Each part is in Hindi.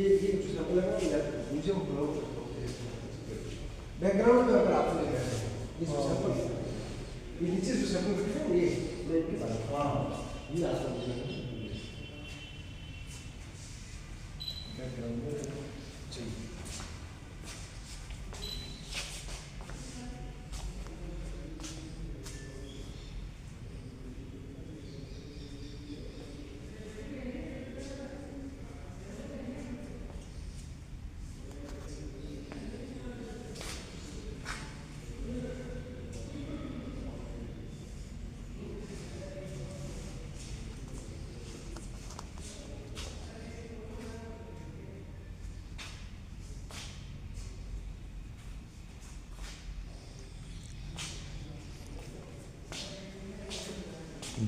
ये कुछ सैंपल है ना, नीचे वो ब्लॉक बैकग्राउंड में अगर आप ले रहे हैं ये सैंपल, ये नीचे जो सैंपल रखे हैं ये मैं इनके बारे में ये आपको बैकग्राउंड में चाहिए।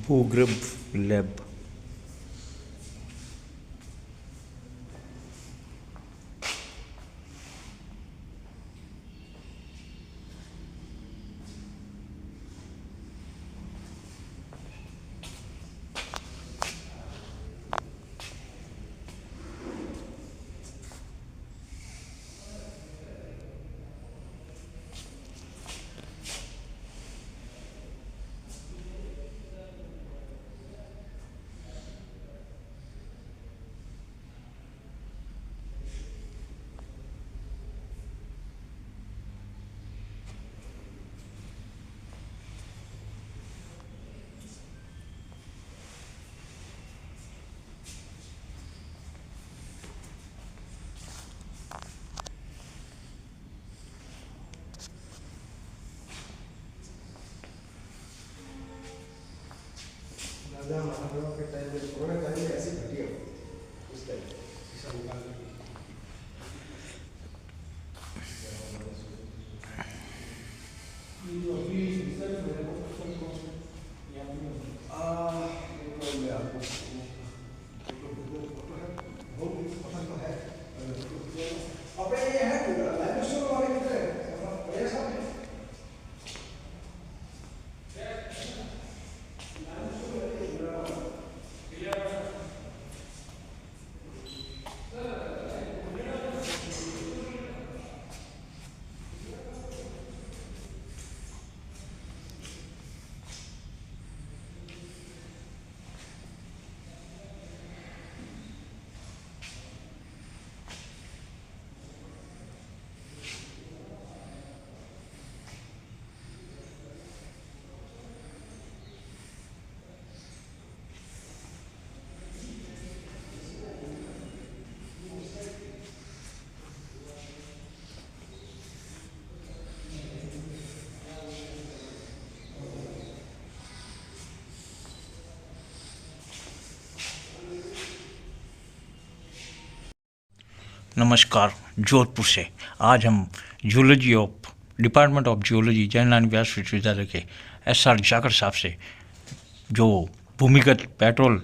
भूगर्भ लैब। राजा महाराजाओं के टाइम में कोरोना टाइम में ऐसी घटिया होती थी उस टाइम शीशा निकाल के नमस्कार, जोधपुर से आज हम zoology of department of geology Jawaharlal Vyas विश्वविद्यालय के SR जाकर साहब से जो भूमिगत पेट्रोल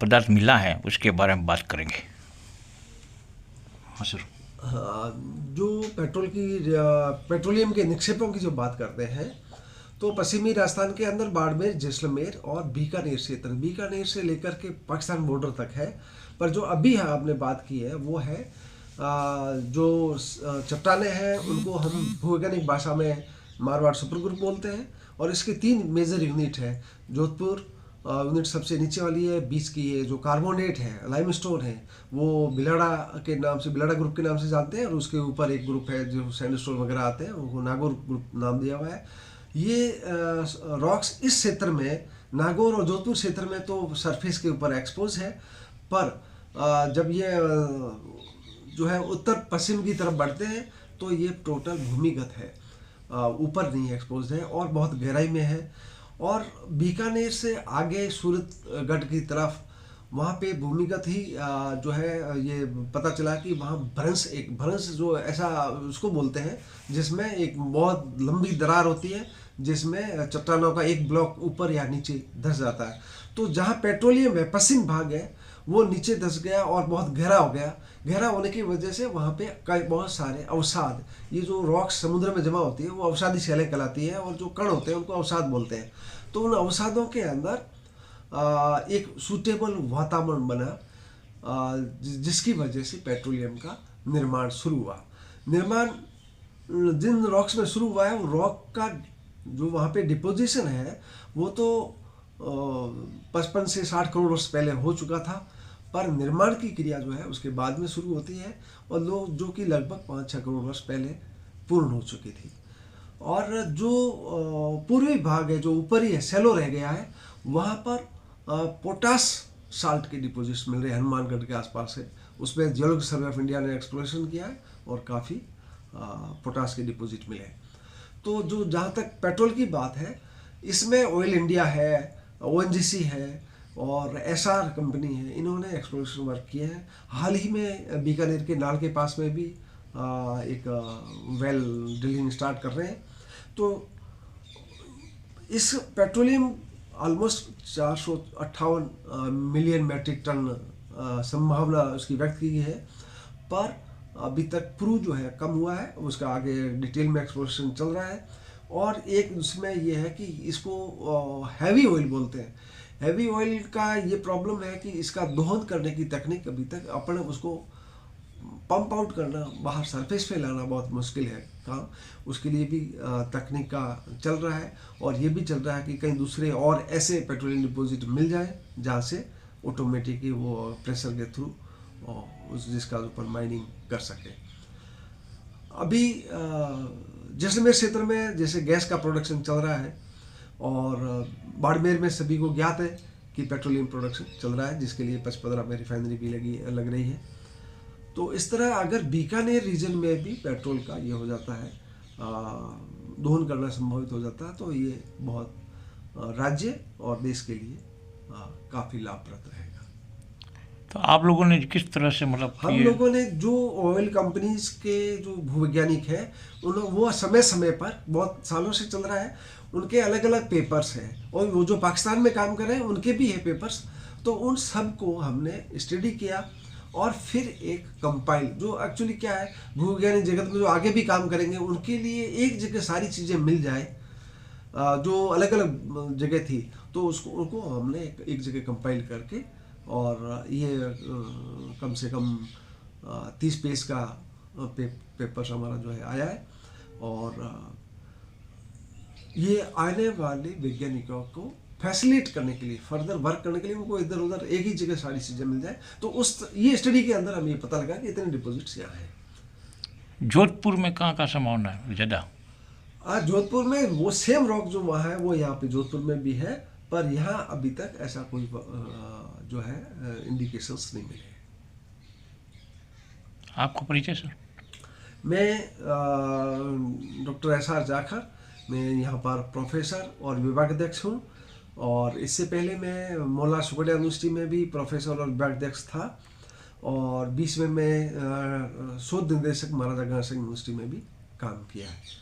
पदार्थ मिला है उसके बारे में बात करेंगे। हाँ सर। जो पेट्रोलियम के निक्षेपों की जो बात करते हैं तो पश्चिमी राजस्थान के अंदर बाड़मेर, जैसलमेर और बीकानेर से लेकर के पाकिस्तान बॉर्डर तक है। पर जो अभी आपने बात की है वो है जो चट्टानें हैं उनको हम भूवैज्ञानिक भाषा में मारवाड़ सुपर ग्रुप बोलते हैं। और इसके 3 मेजर यूनिट है। जोधपुर यूनिट सबसे नीचे वाली है, बीच की ये जो कार्बोनेट है, लाइमस्टोन है, वो बिलाड़ा के नाम से, बिलाड़ा ग्रुप के नाम से जानते हैं। और उसके ऊपर एक ग्रुप है जो सैंडस्टोन वगैरह आते हैं, उनको नागौर ग्रुप नाम दिया हुआ है। ये रॉक्स इस क्षेत्र में, नागौर और जोधपुर क्षेत्र में तो सरफेस के ऊपर एक्सपोज है, पर जब ये जो है उत्तर पश्चिम की तरफ बढ़ते हैं तो ये टोटल भूमिगत है, ऊपर नहीं एक्सपोज है और बहुत गहराई में है। और बीकानेर से आगे सूरतगढ़ की तरफ वहाँ पे भूमिगत ही जो है ये पता चला कि वहाँ भ्रंश जो ऐसा उसको बोलते हैं जिसमें एक बहुत लंबी दरार होती है जिसमें चट्टानों का एक ब्लॉक ऊपर या नीचे धंस जाता है। तो जहाँ पेट्रोलियम है, पश्चिम भाग है, वो नीचे धंस गया और बहुत गहरा हो गया। गहरा होने की वजह से वहाँ पे बहुत सारे अवसाद, ये जो रॉक्स समुद्र में जमा होती है वो अवसादी शैलें कहलाती है और जो कण होते हैं उनको अवसाद बोलते हैं। तो उन अवसादों के अंदर एक सूटेबल वातावरण बना जिसकी वजह से पेट्रोलियम का निर्माण शुरू हुआ। निर्माण जिन रॉक्स में शुरू हुआ है, वो रॉक का जो वहाँ पे डिपोजिशन है वो तो 55 से 60 करोड़ वर्ष पहले हो चुका था, पर निर्माण की क्रिया जो है उसके बाद में शुरू होती है, और लोग जो कि लगभग 5-6 करोड़ वर्ष पहले पूर्ण हो चुकी थी। और जो पूर्वी भाग है, जो ऊपरी है, सेलो रह गया है, वहाँ पर पोटास साल्ट के डिपोजिट्स मिल रहे हैं हनुमानगढ़ के आसपास से। उसमें जियोलॉजिकल सर्वे ऑफ इंडिया ने एक्सप्लोरेशन किया है और काफ़ी पोटास के डिपॉजिट मिले। तो जो जहाँ तक पेट्रोल की बात है, इसमें ऑयल इंडिया है, ONGC है और SR कंपनी है, इन्होंने एक्सप्लोरेशन वर्क किए हैं। हाल ही में बीकानेर के नाल के पास में भी एक वेल ड्रिलिंग स्टार्ट कर रहे हैं। तो इस petroleum almost 458 million metric ton संभावना उसकी व्यक्त की गई है, पर अभी तक प्रूव जो है कम हुआ है, उसका आगे डिटेल में एक्सप्लोरेशन चल रहा है। और एक उसमें ये है कि इसको हैवी ऑयल बोलते हैं। हैवी ऑयल का ये प्रॉब्लम है कि इसका दोहन करने की तकनीक अभी तक अपन उसको पंप आउट करना, बाहर सरफेस पे लाना बहुत मुश्किल है काम। उसके लिए भी तकनीक का चल रहा है, और ये भी चल रहा है कि कहीं दूसरे और ऐसे पेट्रोलियम डिपॉजिट मिल जाए जहाँ से ऑटोमेटिकली वो प्रेशर के थ्रू उस जिसका ऊपर माइनिंग कर सके। अभी जैसलमेर क्षेत्र में जैसे गैस का प्रोडक्शन चल रहा है, और बाड़मेर में सभी को ज्ञात है कि पेट्रोलियम प्रोडक्शन चल रहा है, जिसके लिए पचपदरा में रिफाइनरी भी लग रही है। तो इस तरह अगर बीकानेर रीजन में भी पेट्रोल का ये हो जाता है, दोहन करना संभवित हो जाता है, तो ये बहुत राज्य और देश के लिए काफ़ी लाभप्रद रहेगा। तो आप लोगों ने किस तरह से मतलब हम लोगों ने जो ऑयल कंपनीज के जो भूवैज्ञानिक हैं, वो समय समय पर बहुत सालों से चल रहा है, उनके अलग अलग पेपर्स हैं, और वो जो पाकिस्तान में काम कर रहे हैं उनके भी है पेपर्स। तो उन सब को हमने स्टडी किया, और फिर एक कंपाइल, जो एक्चुअली क्या है, भूवैज्ञानिक जगत में जो आगे भी काम करेंगे उनके लिए एक जगह सारी चीज़ें मिल जाए जो अलग अलग जगह थी, तो उनको हमने एक जगह कंपाइल करके, और ये कम से कम 30 पेज का पेपर हमारा जो है आया है। और ये आने वाले वैज्ञानिकों को फैसिलिटेट करने के लिए, फर्दर वर्क करने के लिए, उनको इधर उधर एक ही जगह सारी चीज़ें मिल जाए। तो ये स्टडी के अंदर हमें ये पता लगा कि इतने डिपॉजिट्स यहाँ हैं। जोधपुर में कहाँ संभावना है ज़्यादा? आज जोधपुर में वो सेम रॉक जो वहाँ है वो यहाँ पे जोधपुर में भी है, पर यहाँ अभी तक ऐसा कोई जो है इंडिकेशंस नहीं मिले। आपको परिचय सर? मैं डॉक्टर SR जाखड़, मैं यहाँ पर प्रोफेसर और विभागाध्यक्ष हूँ, और इससे पहले मैं मौलाना शुक्रिया यूनिवर्सिटी में भी प्रोफेसर और विभागाध्यक्ष था, और 20 में मैं शोध निदेशक महाराजा गणेश सिंह यूनिवर्सिटी में भी काम किया है।